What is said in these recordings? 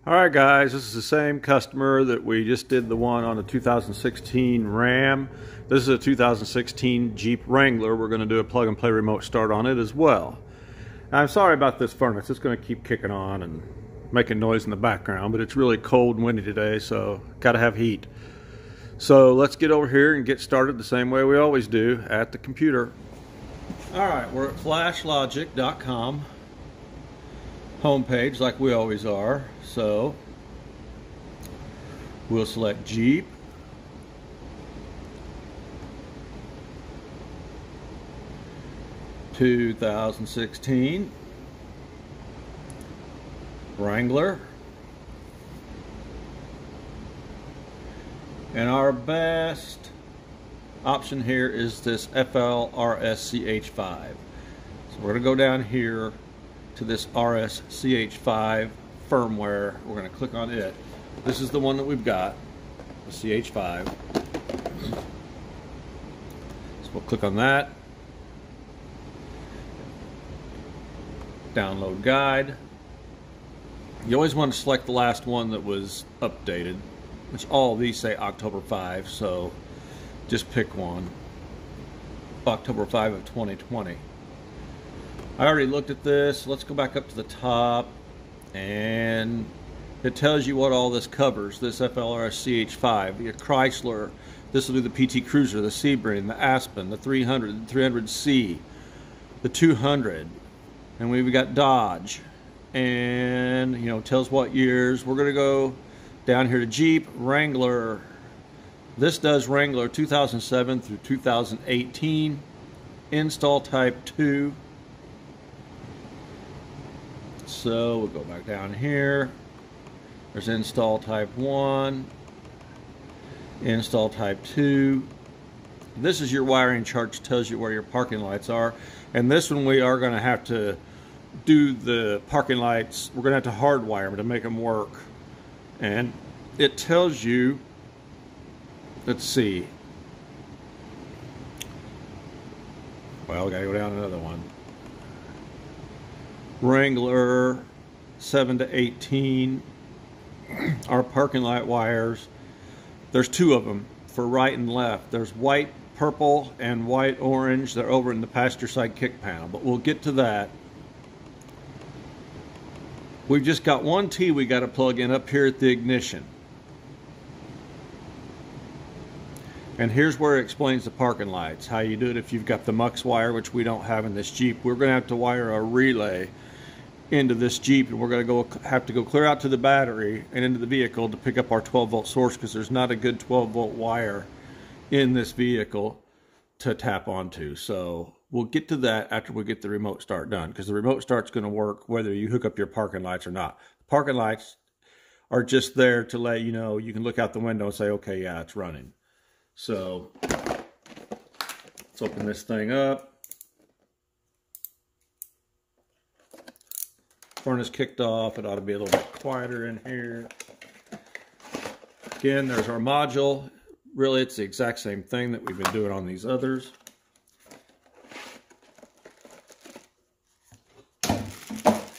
Alright guys, this is the same customer that we just did the one on the 2016 Ram. This is a 2016 Jeep Wrangler. We're going to do a plug and play remote start on it as well. Now, I'm sorry about this furnace. It's going to keep kicking on and making noise in the background, but it's really cold and windy today, so got to have heat. So let's get over here and get started the same way we always do at the computer. Alright, we're at flashlogic.com homepage like we always are. So we'll select Jeep, (2016) Wrangler, and our best option here is this FLRSCH5. So we're going to go down here to this FLRSCH5 firmware. We're going to click on it. This is the one that we've got, the CH5. So we'll click on that. Download guide. You always want to select the last one that was updated, which all of these say October 5, so just pick one. October 5 of 2020. I already looked at this. Let's go back up to the top, and it tells you what all this covers. This FLRSCH5, the Chrysler, this will do the PT Cruiser, the Sebring, the Aspen, the 300, the 300C, the 200, and we've got Dodge, and you know, tells what years. We're going to go down here to Jeep, Wrangler. This does Wrangler 2007 through 2018, install type 2. So we'll go back down here. There's install type 1, install type 2. This is your wiring chart, tells you where your parking lights are. And this one we are going to have to do the parking lights. We're going to have to hardwire them to make them work. And it tells you, let's see. Well, we got to go down another one. Wrangler 7 to 18. Our parking light wires, there's two of them for right and left. There's white, purple, and white, orange. They're over in the passenger side kick panel, but we'll get to that. We've just got one T we got to plug in up here at the ignition. And here's where it explains the parking lights, how you do it if you've got the MUX wire, which we don't have in this Jeep. We're going to have to wire a relay into this Jeep, and we're going to have to go clear out to the battery and into the vehicle to pick up our 12-volt source, because there's not a good 12-volt wire in this vehicle to tap onto. So we'll get to that after we get the remote start done, because the remote start's going to work whether you hook up your parking lights or not. The parking lights are just there to let you know. You can look out the window and say, okay, yeah, it's running. So let's open this thing up. Furnace kicked off. It ought to be a little bit quieter in here. Again, there's our module. Really, it's the exact same thing that we've been doing on these others.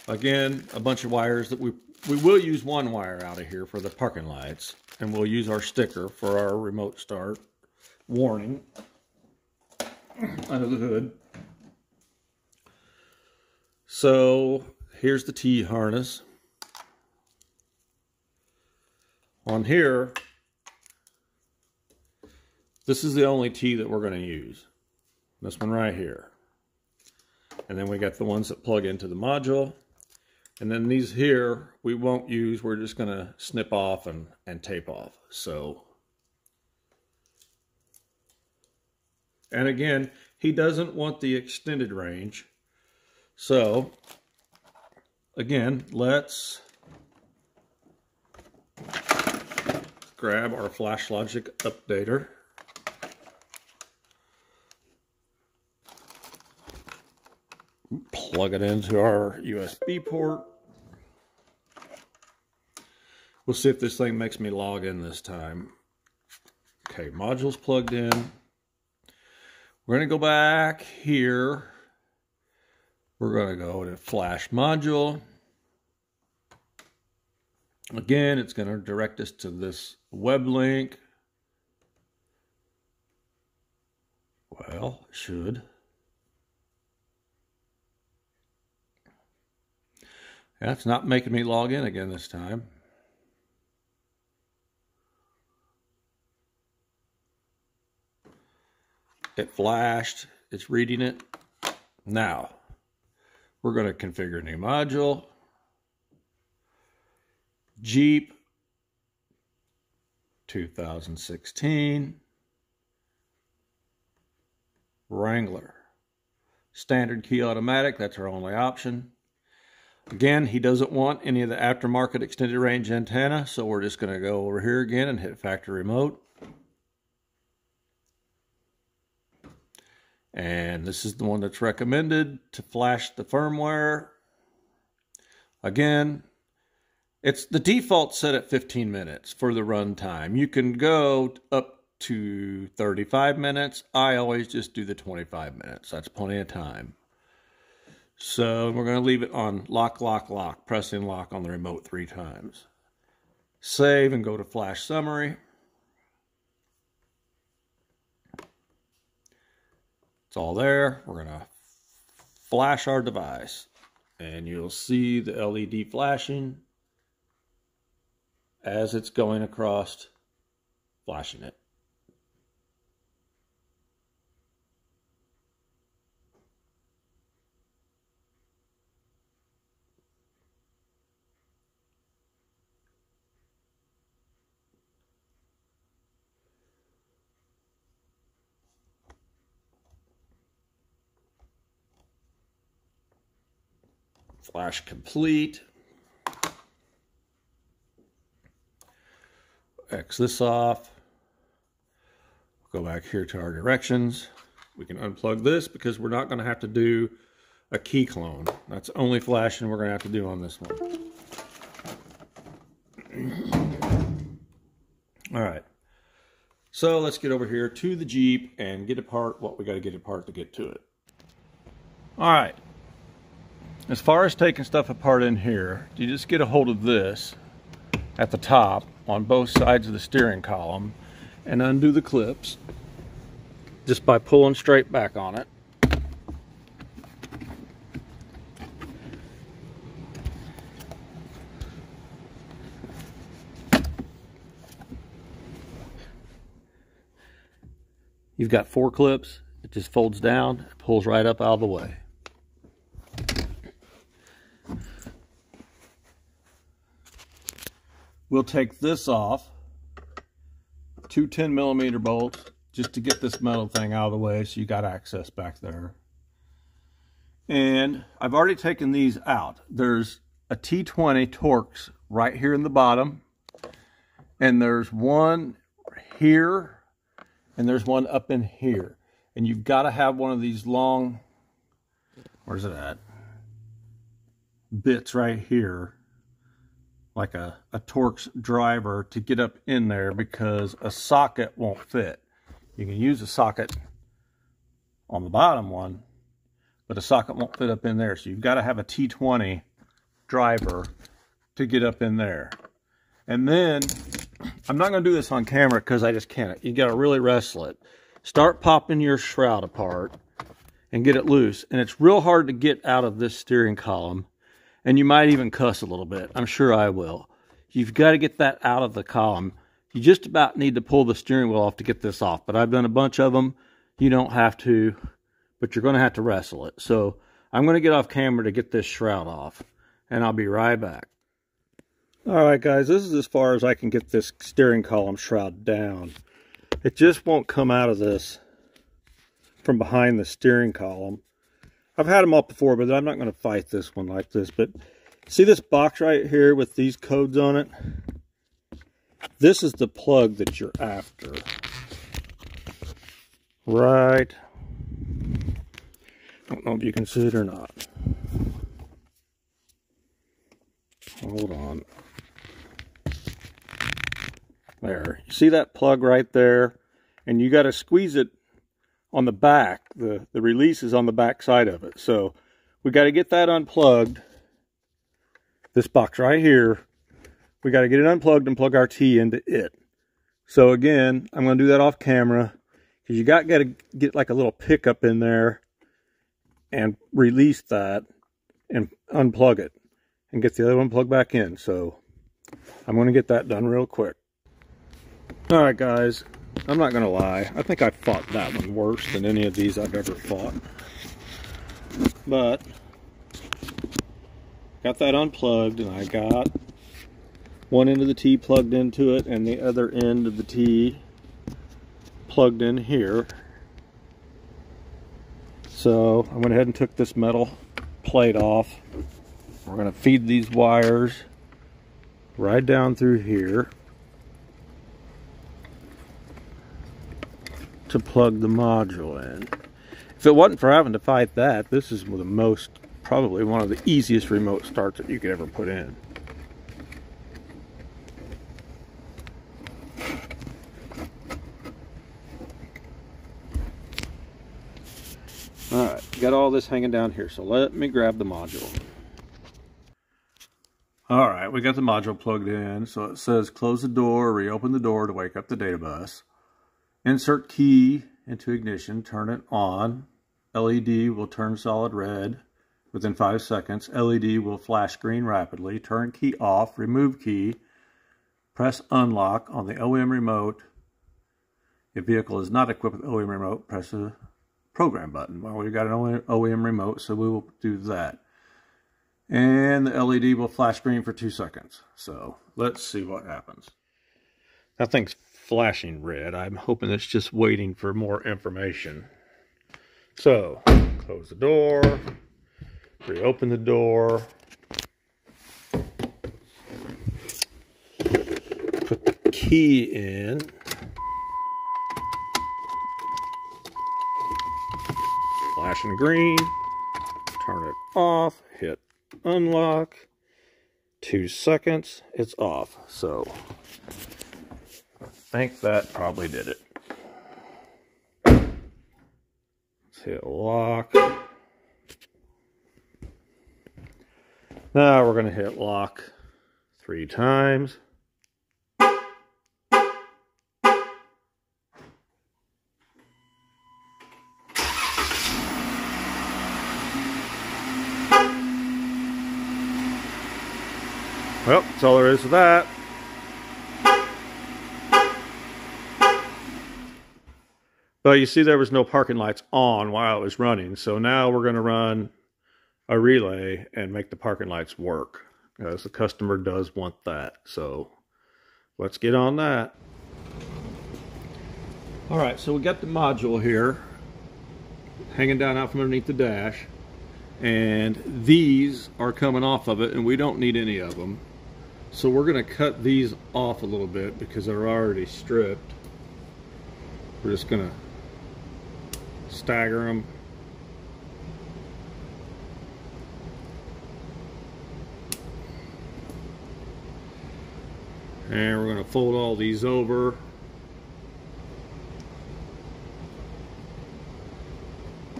Again, a bunch of wires that we will use one wire out of here for the parking lights, and we'll use our sticker for our remote start warning under the hood. So here's the T harness. On here, this is the only T that we're going to use. This one right here. And then we got the ones that plug into the module. And then these here, we won't use. We're just going to snip off and tape off. So, and again, he doesn't want the extended range. So, again, let's grab our Flashlogic updater. Plug it into our USB port. We'll see if this thing makes me log in this time. Okay, module's plugged in. We're going to go back here. We're going to go to Flash Module. Again, it's going to direct us to this web link. Well, it should. That's not making me log in again this time. It flashed. It's reading it. Now, we're going to configure a new module. Jeep 2016 Wrangler. Standard key automatic. That's our only option. Again, he doesn't want any of the aftermarket extended range antenna, so we're just going to go over here again and hit factory remote. And this is the one that's recommended to flash the firmware. Again, it's the default set at 15 minutes for the run time. You can go up to 35 minutes. I always just do the 25 minutes. That's plenty of time. So we're going to leave it on lock, lock, lock, pressing lock on the remote 3 times. Save and go to flash summary. It's all there. We're going to flash our device and you'll see the LED flashing as it's going across, flashing it. Flash complete. X this off. Go back here to our directions. We can unplug this because we're not going to have to do a key clone. That's only flashing we're going to have to do on this one. All right. So let's get over here to the Jeep and get apart what we got to get apart to get to it. All right. As far as taking stuff apart in here, you just get a hold of this at the top on both sides of the steering column and undo the clips just by pulling straight back on it. You've got 4 clips. It just folds down, pulls right up out of the way. We'll take this off, 2 10mm bolts, just to get this metal thing out of the way so you got access back there. And I've already taken these out. There's a T20 Torx right here in the bottom, and there's one here, and there's one up in here. And you've got to have one of these long, where's it at? Bits right here, like a Torx driver to get up in there because a socket won't fit. You can use a socket on the bottom one, but a socket won't fit up in there. So you've got to have a T20 driver to get up in there. And then, I'm not going to do this on camera because I just can't. You got to really wrestle it. Start popping your shroud apart and get it loose. And it's real hard to get out of this steering column. And you might even cuss a little bit. I'm sure I will. You've got to get that out of the column. You just about need to pull the steering wheel off to get this off. But I've done a bunch of them. You don't have to, but you're going to have to wrestle it. So I'm going to get off camera to get this shroud off. And I'll be right back. Alright guys, this is as far as I can get this steering column shroud down. It just won't come out of this from behind the steering column. I've had them up before, but I'm not going to fight this one like this. But see this box right here with these codes on it? This is the plug that you're after. Right. Don't know if you can see it or not. Hold on. There. You see that plug right there? And you got to squeeze it on the back. The release is on the back side of it. So we got to get that unplugged. This box right here we got to get it unplugged and plug our T into it. So again, I'm going to do that off camera, because you got to get like a little pickup in there and release that and unplug it and get the other one plugged back in. So I'm going to get that done real quick. All right, guys, I'm not going to lie. I think I fought that one worse than any of these I've ever fought. But got that unplugged, and I got one end of the T plugged into it and the other end of the T plugged in here. So I went ahead and took this metal plate off. We're going to feed these wires right down through here to plug the module in. If it wasn't for having to fight that, this is probably one of the easiest remote starts that you could ever put in. Alright, got all this hanging down here, so let me grab the module. Alright, we got the module plugged in, so it says close the door, reopen the door to wake up the data bus. Insert key into ignition, turn it on. LED will turn solid red within 5 seconds. LED will flash green rapidly. Turn key off, remove key, press unlock on the OEM remote. If vehicle is not equipped with OEM remote, press the program button. Well, we've got an OEM remote, so we will do that. And the LED will flash green for 2 seconds. So let's see what happens. That thing's flashing red. I'm hoping it's just waiting for more information. So, close the door, reopen the door, put the key in, flashing green, turn it off, hit unlock, 2 seconds, it's off. So I think that probably did it. Let's hit lock. Now we're going to hit lock 3 times. Well, that's all there is to that. But you see there was no parking lights on while it was running. So now we're going to run a relay and make the parking lights work, because the customer does want that. So let's get on that. All right, so we got the module here hanging down out from underneath the dash, and these are coming off of it, and we don't need any of them. So we're going to cut these off a little bit because they're already stripped. We're just going to stagger them. And we're going to fold all these over.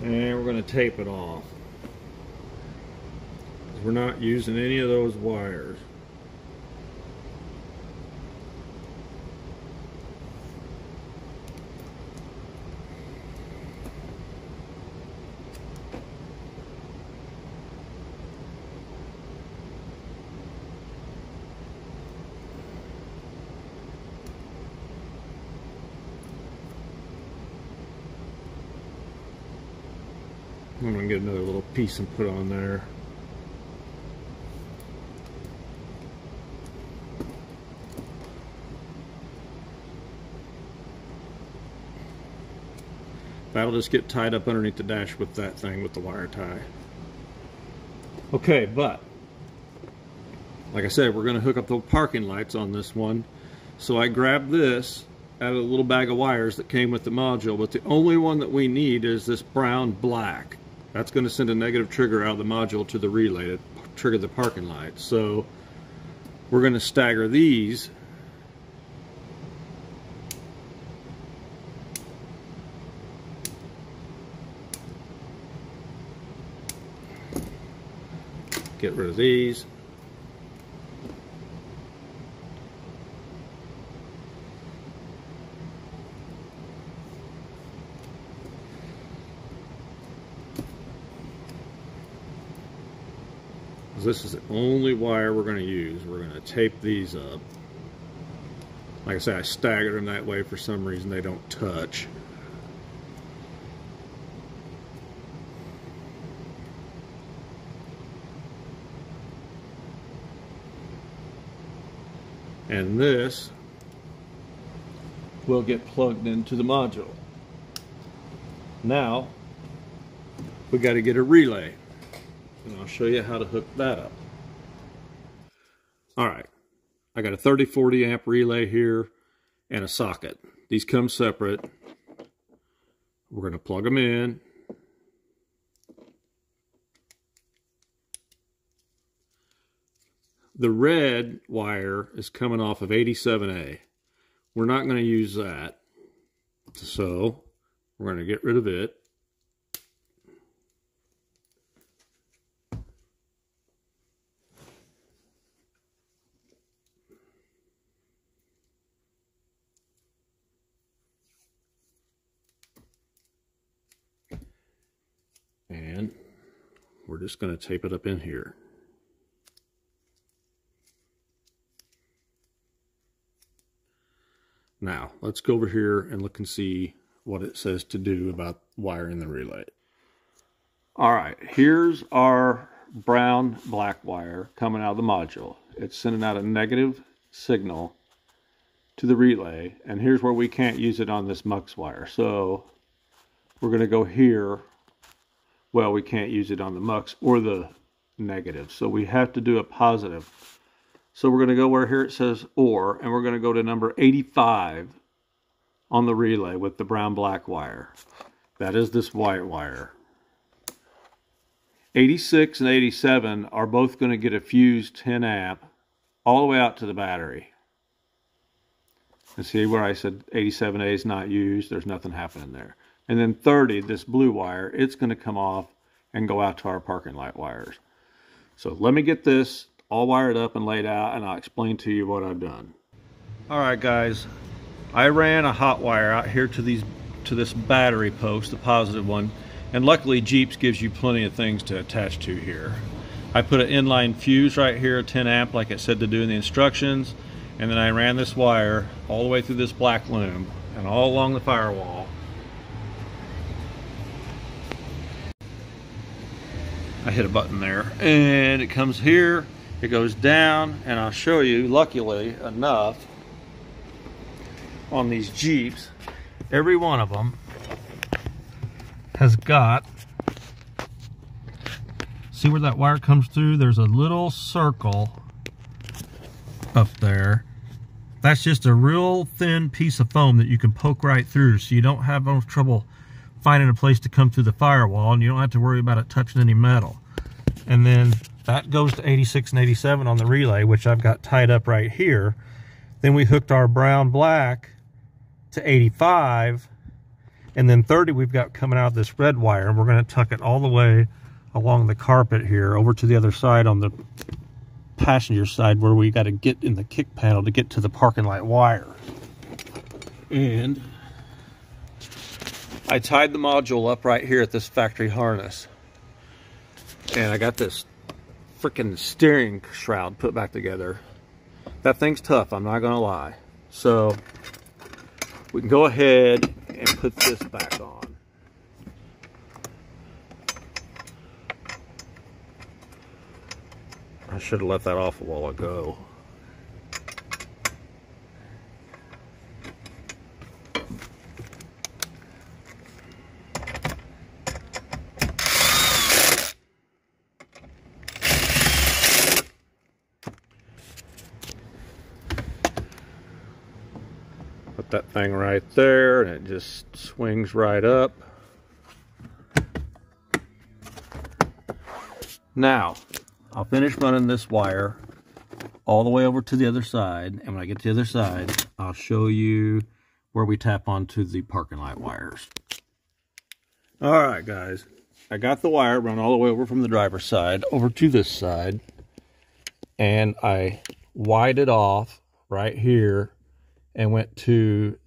And we're going to tape it off. We're not using any of those wires. I'm going to get another little piece and put on there. That'll just get tied up underneath the dash with that thing with the wire tie. Okay, but like I said, we're going to hook up the parking lights on this one. So I grabbed this out of a little bag of wires that came with the module, but the only one that we need is this brown black. That's going to send a negative trigger out of the module to the relay to trigger the parking lights. So we're going to stagger these. Get rid of these. because this is the only wire we're going to use. We're going to tape these up. Like I said, I staggered them that way for some reason. They don't touch. And this will get plugged into the module. Now, we got to get a relay. And I'll show you how to hook that up. Alright, I got a 30-40 amp relay here and a socket. These come separate. We're going to plug them in. The red wire is coming off of 87A. We're not going to use that. So, we're going to get rid of it. And we're just going to tape it up in here. Now, let's go over here and look and see what it says to do about wiring the relay. Alright, here's our brown black wire coming out of the module. It's sending out a negative signal to the relay, and here's where we can't use it on this mux wire. So, we're going to go here. Well, we can't use it on the mux or the negative, so we have to do a positive. So we're going to go where here it says OR, and we're going to go to number 85 on the relay with the brown black wire. That is this white wire. 86 and 87 are both going to get a fused 10 amp all the way out to the battery. And see where I said 87A is not used, there's nothing happening there. And then 30, this blue wire, it's going to come off and go out to our parking light wires. So let me get this all wired up and laid out, and I'll explain to you what I've done. Alright guys, I ran a hot wire out here to this battery post, the positive one, and luckily Jeeps gives you plenty of things to attach to here. I put an inline fuse right here, 10 amp like it said to do in the instructions, and then I ran this wire all the way through this black loom and all along the firewall. I hit a button there, and it comes here, it goes down, and I'll show you, luckily enough, on these Jeeps, every one of them has got, see where that wire comes through? There's a little circle up there. That's just a real thin piece of foam that you can poke right through, so you don't have no trouble finding a place to come through the firewall, and you don't have to worry about it touching any metal. And then that goes to 86 and 87 on the relay, which I've got tied up right here. Then we hooked our brown black to 85, and then 30 we've got coming out of this red wire, and we're going to tuck it all the way along the carpet here over to the other side on the passenger side, where we got to get in the kick panel to get to the parking light wire. And I tied the module up right here at this factory harness, and I got this freaking steering shroud put back together. That thing's tough, I'm not gonna lie. So we can go ahead and put this back on. I should have let that off a while ago. Put that thing right there, and it just swings right up. Now, I'll finish running this wire all the way over to the other side, and when I get to the other side, I'll show you where we tap onto the parking light wires. Alright guys, I got the wire run all the way over from the driver's side over to this side, and I wired it off right here and went to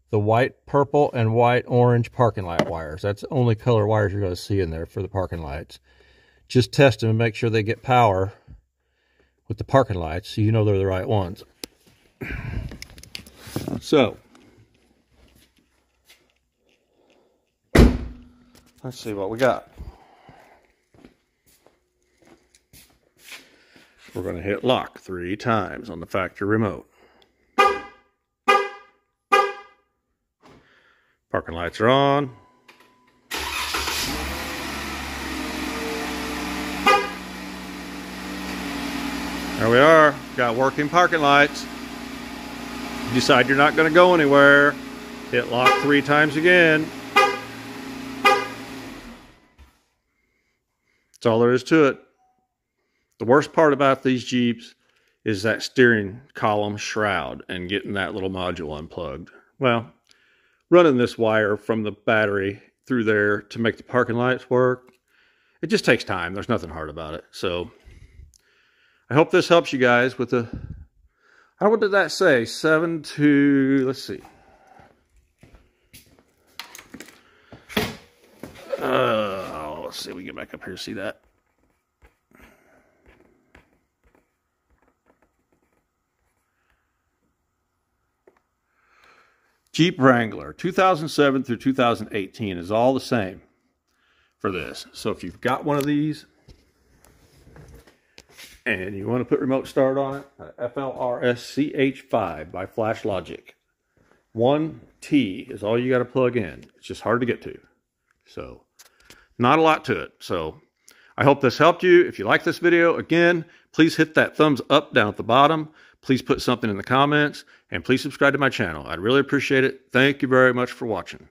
the white, purple, and white, orange parking light wires. That's the only color wires you're going to see in there for the parking lights. just test them and make sure they get power with the parking lights so you know they're the right ones. So, let's see what we got. We're going to hit lock 3 times on the factory remote. Parking lights are on. There we are. Got working parking lights. You decide you're not going to go anywhere, hit lock 3 times again. That's all there is to it. The worst part about these Jeeps is that steering column shroud and getting that little module unplugged. Well, running this wire from the battery through there to make the parking lights work, it just takes time. There's nothing hard about it. So I hope this helps you guys with the, what did that say? 7 to, let's see. Let's see, we get back up here to see that. Jeep Wrangler 2007 through 2018 is all the same for this. So if you've got one of these and you want to put remote start on it, FLRSCH5 by Flashlogic. 1T is all you got to plug in. It's just hard to get to. So not a lot to it. So I hope this helped you. If you like this video, again, please hit that thumbs up down at the bottom. Please put something in the comments, and please subscribe to my channel. I'd really appreciate it. Thank you very much for watching.